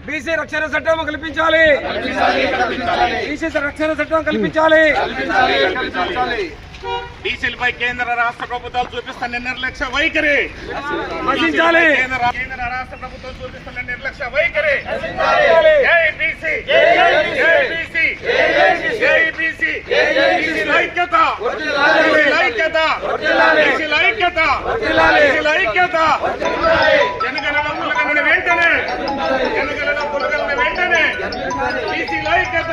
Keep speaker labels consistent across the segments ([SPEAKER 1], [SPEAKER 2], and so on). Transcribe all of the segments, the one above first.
[SPEAKER 1] BC రక్షణ చట్టం కల్పించాలి. బీసీ రక్షణ చట్టం కల్పించాలి.
[SPEAKER 2] బీసీలపై కేంద్ర రాష్ట్ర ప్రభుత్వాలు చూపిస్తున్న నిర్లక్ష్య వైఖరి
[SPEAKER 1] నశించాలి.
[SPEAKER 2] కేంద్ర రాష్ట్ర ప్రభుత్వం చూపిస్తున్న నిర్లక్ష్య వైఖరి. జనగణన పులగలను వెంటనే బీసీల ఐక్యత.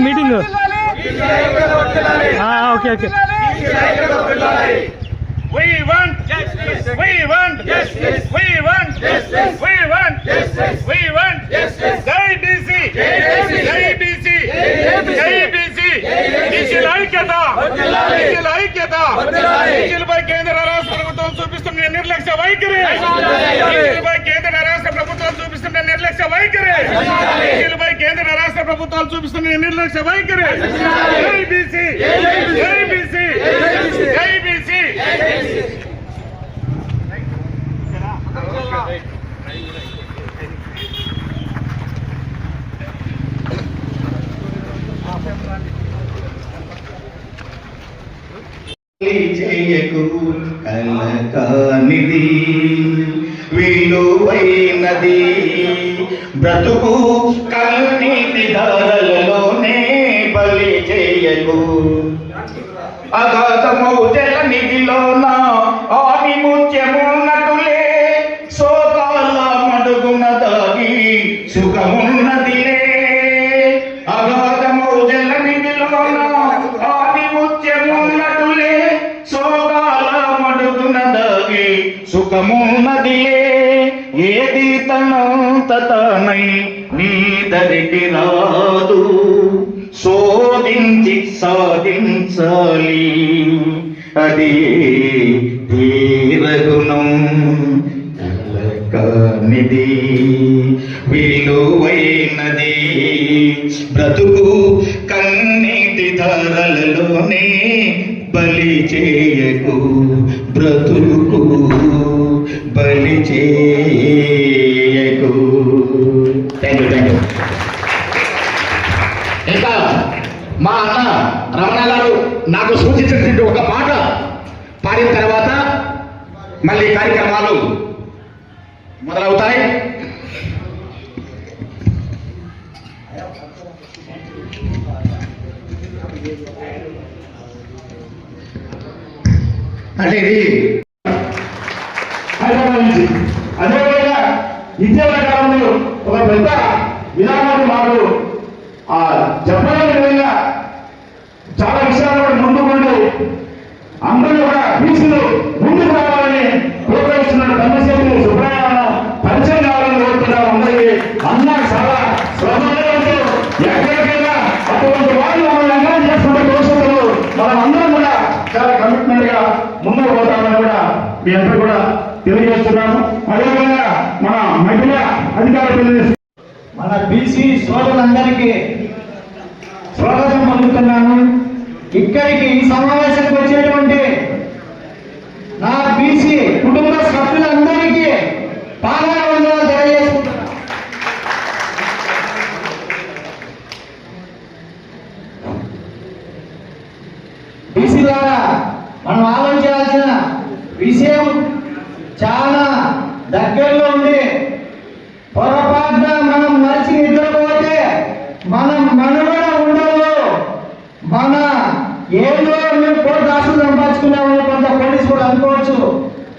[SPEAKER 3] Meeting okay okay.
[SPEAKER 2] We want justice. We want justice. We want justice. We want justice. We want justice. Jai BC. Jai BC. Jai BC. బీసీల ఐక్యత. బీసీల ఐక్యత. బీసీలపై కేంద్ర రాష్ట్ర ప్రభుత్వం చూపిస్తున్న నిర్లక్ష్య వైఖరి. బీసీలపై కేంద్ర రాష్ట్ర ప్రభుత్వాలు చూపిస్తున్న నిర్లక్ష్య వైఖరి. బీసీలపై కేంద్ర రాష్ట్ర ప్రభుత్వాలు చూపిస్తున్న నిర్లక్ష్య వైఖరి. జై బీసీ. జై బీసీ. జై బీసీ.
[SPEAKER 4] చేయకు కనకానిది విలువైనది బ్రతుకు కన్నీటి ధారలలోనే బలి చేయకు అగాధమౌ జల నిధిలోన ఆవిముత్యమున్నటులే శోకాల మడుగున దాగి సుఖమున్నదిలే అగాధమౌ జల నిధిలోన ఆవిముత్యమున్నటులే శోకాల మడుగున దాగి సుఖమున్నదిలే ఏది తనంత తానై నీ దరికి రాదు శోధించి సాధించాలి అది తీరగుణం కలకానిది విలువైనది బ్రతుకు కన్నీటి ధారలలోనే బలి చేయకు బ్రతుకు బలి చేయకు. Thank you. ఇంకా మా అన్న రమణ గారు నాకు సూచించినటువంటి ఒక పాట పాడిన తర్వాత మళ్ళీ కార్యక్రమాలు మొదలవుతాయి. అంటే ఇది హైదరాబాద్ నుంచి. అదేవిధంగా ఇటీవల కాలంలో ఒక పెద్ద విధానాన్ని మాకు చెప్పలేని విధంగా చాలా విషయాలు కూడా ముందుకుంటూ అందరూ కూడా బీసీలు ముందుకు రావాలని ప్రోత్సహిస్తున్న ధర్మశక్తి సుబ్రహ్మణ్యం పరిచయం కావాలని కోరుతున్నాం. అందరికీ అన్న చాలా శ్రమతో ఎక్కడికైనా అటువంటి వాళ్ళు మమ్మల్ని ఎంకరేజ్ చేసుకుంటే భవిష్యత్తులో మనం అందరం కూడా చాలా కమిట్మెంట్ గా ముందుకు పోతామని కూడా మీ అందరూ కూడా తెలియజేస్తున్నాము. అదేవిధంగా మన మహిళా అధికారులు
[SPEAKER 5] మన బీసీ సోదరులందరికీ స్వాగతం పొందుతున్నాను. ఇక్కడికి ఈ సమావేశానికి వచ్చేటువంటి నా బీసీ కుటుంబ సభ్యులందరికీ పాదాభివందనాలు తెలియజేసుకుంటున్నాను. బీసీ ద్వారా మనం ఆలోచించాల్సిన విషయం చాలా దగ్గరలో ఉంది. పొరపాటున మనం మనిషి నిద్రపోతే మనం మనుగడ ఉండదు. మన ఏదో మేము కోటి రాష్ట్రం సంపాదించుకున్నామని కొంత పోలీసు కూడా అనుకోవచ్చు.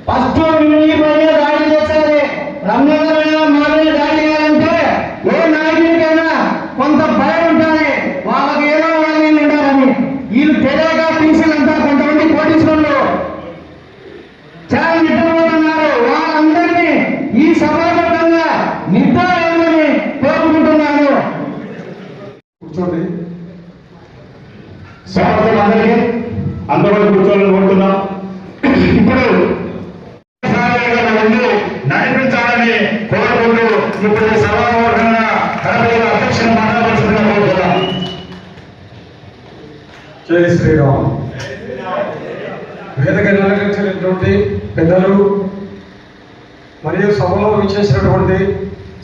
[SPEAKER 5] ఫస్ట్ మీ పైన దాడి చేశారు, రమ్య మా మీద దాడి చేయాలంటే ఏ నాయకుడికైనా కొంత భయం ఉంటుంది. వాళ్ళకి ఏదో వాళ్ళు ఉండాలని వీళ్ళు తెలియక తీసుకుంటా కొంతమంది పోలీసులు చాలా నిద్రపోతున్నారు. వాళ్ళందరినీ ఈ సభాపంగా నిద్ర లేదని కోరుకుంటున్నాను.
[SPEAKER 4] కూర్చోండి. స్వాగతం అందరికీ. అందరూ కూర్చోవాలని కోరుతున్నాం. ఇప్పుడు ఇప్పుడు సభాపూర్వకంగా కడప అధ్యక్షులు మాట్లాడవలసిందిగా కోరుతున్నాం.
[SPEAKER 1] జై శ్రీరామ్. వేదిక నిర్వహించినటువంటి పెద్దలు మరియు సభలో విచ్చేసినటువంటి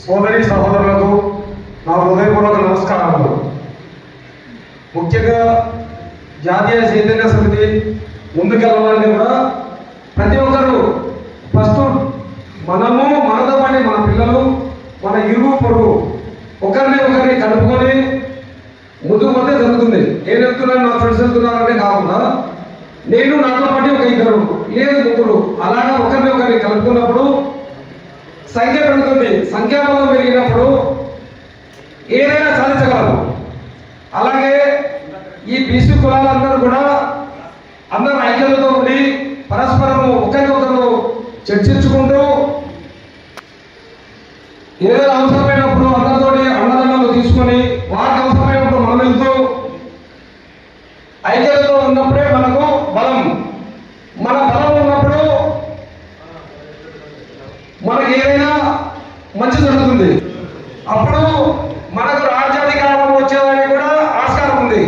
[SPEAKER 1] సోదరి సహోదరులకు నా హృదయపూర్వక నమస్కారాలు. ముఖ్యంగా జాతీయ చైతన్య సమితి ముందుకెళ్ళాలని కూడా ప్రతి ఒక్కరూ ఫస్ట్ మనము మనతో పాటు మన పిల్లలు మన ఇరుగు పొరుగు ఒకరిని కలుపుకొని ముందుకు పోతే జరుగుతుంది. నేను వెళ్తున్నాను, నా ఫ్రెండ్స్ వెళ్తున్నారంటే కాకుండా నేను నాతో పాటు ఒక ఇద్దరు లేదు ముగ్గురు అలాగా ఒకరిని కలుపుకున్నప్పుడు సంఖ్య పెరుగుతుంది. సంఖ్యాబలం పెరిగినప్పుడు ఏదైనా సాధించగలరు. అలాగే ఈ బీసీ కులాలందరూ కూడా అందరూ ఐక్యతతో ఉండి పరస్పరము ఒకరికొకరు చర్చించుకుంటూ ఏదైనా అవసరమైనప్పుడు అందరితోటి అన్నదండలు తీసుకొని వారికి అవసరమైనప్పుడు మనం వెళ్తూ ఐక్యతతో ఉన్నప్పుడే మనకు బలం. మన బలం ఉన్నప్పుడు మనకి ఏదైనా మంచి జరుగుతుంది. అప్పుడు మనకు రాజ్యాధికారం వచ్చేదానికి కూడా ఆస్కారం ఉంది.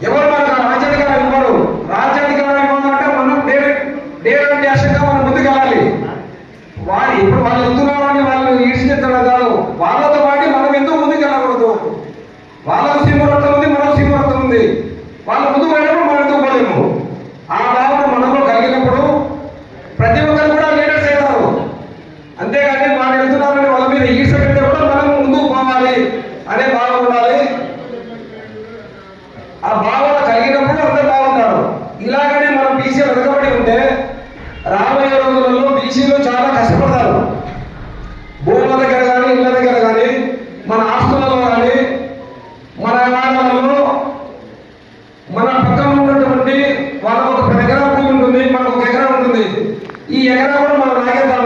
[SPEAKER 1] ఎవరు మనకు రాజ్యాధికారం ఇవ్వరు. రాజ్యాధికారం ఇవ్వాలంటే మనం డేర్ డాష్గా మనం ముందుకెళ్ళాలి. ఇప్పుడు వాళ్ళు వెళ్తున్నారని వాళ్ళు ఈడ్చికెత్తడం కాదు. వాళ్ళతో పాటు మనం ఎందుకు ముందుకు వెళ్ళకూడదు. వాళ్ళకు సింహరత్నం ఉంది, మనకు సింహరత్నం ఉంది. వాళ్ళు ముందుకు పోయినప్పుడు మనం ఎందుకు పోలేము. ఆ భావన మనలో కలిగినప్పుడు ప్రతి ఒక్కరు కూడా లీడర్స్ అవుతారు. అంతేగాని వాళ్ళు వెళ్తున్నారని వాళ్ళ మీద ఈడ్చ పెడితే కూడా మనం ముందుకు పోవాలి అనే భావన ఉండాలి. ఆ భావన కలిగినప్పుడు అందరూ బాగుంటారు. ఇలాగనే మనం బీసీలు వెనకబడి ఉంటే రాబోయే రోజులలో బీసీలు చాలా కష్టపడతారు. భూముల దగ్గర కానీ, ఇళ్ళ దగ్గర కానీ, మన ఆస్తులలో కానీ, మన వాహనాలలో మన పక్కన ఉన్నటువంటి వాళ్ళకు ఒక ఎకరా భూమి ఉంటుంది, మనకు ఒక ఎకరా ఉంటుంది. ఈ ఎకరా కూడా మనం లాగేద్దాం